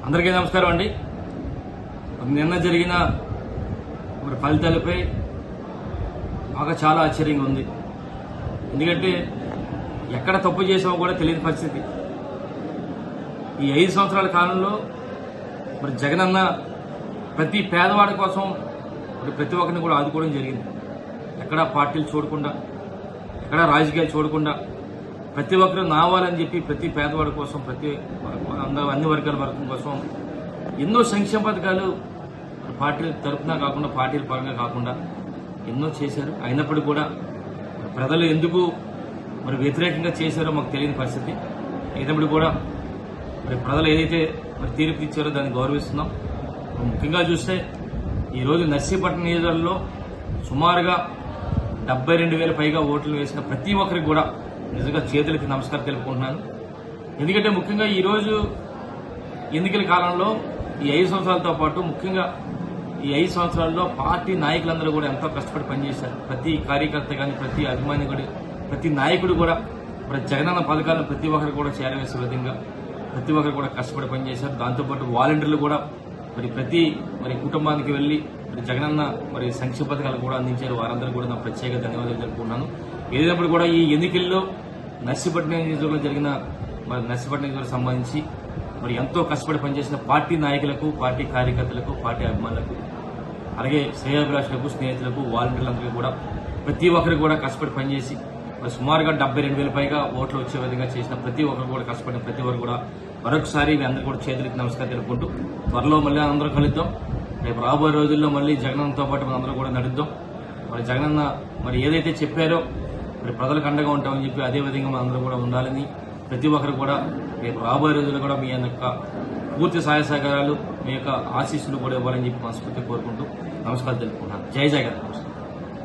అందరికీ నమస్కారం అండి. నిన్న జరిగిన ఫలితాలపై బాగా చాలా ఆశ్చర్యంగా ఉంది. ఎందుకంటే ఎక్కడ తప్పు చేసామో కూడా తెలియని పరిస్థితి. ఈ 5 సంవత్సరాల కాలంలో జగనన్న ప్రతి పేదవాడి కోసం ప్రతి ఒక్కరిని కూడా ఆదుకోవడం జరిగింది. ఎక్కడ పార్టీలు చూడకుండా, ఎక్కడ రాజకీయాలు చూడకుండా ప్రతి ఒక్కరు నావాలని చెప్పి ప్రతి పేదవాడి కోసం, అన్ని వర్గాల వర్గం కోసం ఎన్నో సంక్షేమ పథకాలు పార్టీల తరఫున కాకుండా, పార్టీల పరంగా కాకుండా ఎన్నో చేశారు. అయినప్పటికీ కూడా ప్రజలు ఎందుకు వ్యతిరేకంగా చేశారో మాకు తెలియని పరిస్థితి. అయినప్పుడు కూడా ప్రజలు ఏదైతే తీర్పు ఇచ్చారో దాన్ని గౌరవిస్తున్నాం. ముఖ్యంగా చూస్తే ఈరోజు నర్సీపట్నం నియోజకవర్గంలో సుమారుగా 72,000 పైగా ఓట్లు వేసిన ప్రతి ఒక్కరికి కూడా నిజంగా చేతులకి నమస్కారం తెలుపుకుంటున్నాను. ఎందుకంటే ముఖ్యంగా ఈరోజు ఎన్నికల కాలంలో ఈ 5 సంవత్సరాలతో పాటు ముఖ్యంగా ఈ 5 సంవత్సరాల్లో పార్టీ నాయకులందరూ కూడా ఎంతో కష్టపడి పనిచేశారు. ప్రతి కార్యకర్త కానీ, ప్రతి అభిమాని కూడా, ప్రతి నాయకుడు కూడా జగనన్న పథకాలను ప్రతి ఒక్కరు కూడా చేరవేసే విధంగా ప్రతి ఒక్కరు కూడా కష్టపడి పనిచేశారు. దాంతోపాటు వాలంటీర్లు కూడా ప్రతి కుటుంబానికి వెళ్లి జగనన్న సంక్షేమ పథకాలు కూడా అందించారు. వారందరూ కూడా నా ప్రత్యేక ధన్యవాదాలు తెలుపుకున్నాను. ఏదైనప్పుడు కూడా ఈ ఎన్నికల్లో నర్సీపట్నం నియోజకవర్గంలో జరిగిన నర్సీపట్నం నియోజకవర్గం సంబంధించి ఎంతో కష్టపడి పనిచేసిన పార్టీ నాయకులకు, పార్టీ కార్యకర్తలకు, పార్టీ అభిమానులకు, అలాగే శ్రేయాభిలాషులకు, స్నేహితులకు, వాలంటీర్లందరికీ కూడా ప్రతి ఒక్కరికి కూడా కష్టపడి పనిచేసి సుమారుగా 72,000 పైగా ఓట్లు వచ్చే విధంగా చేసిన ప్రతి ఒక్కరు కూడా కష్టపడిన ప్రతి ఒక్కరు కూడా మరొకసారి మీ అందరూ కూడా చేతులకి నమస్కారం తెలుపుకుంటూ త్వరలో మళ్ళీ అందరూ కలుద్దాం. రేపు రాబోయే రోజుల్లో మళ్ళీ జగనన్నతో పాటు మనందరూ కూడా నడుద్దాం. జగనన్న ఏదైతే చెప్పారో ప్రజలకు అండగా ఉంటామని చెప్పి అదే విధంగా మనందరూ కూడా ఉండాలని, ప్రతి ఒక్కరు కూడా రేపు రాబోయే రోజుల్లో కూడా మీ యొక్క పూర్తి సహాయ సహకారాలు, మీ యొక్క ఆశీస్సులు కూడా ఇవ్వాలని చెప్పి మనస్ఫూర్తిగా కోరుకుంటూ నమస్కారం తెలుపుకుంటున్నాను. జై జగన్.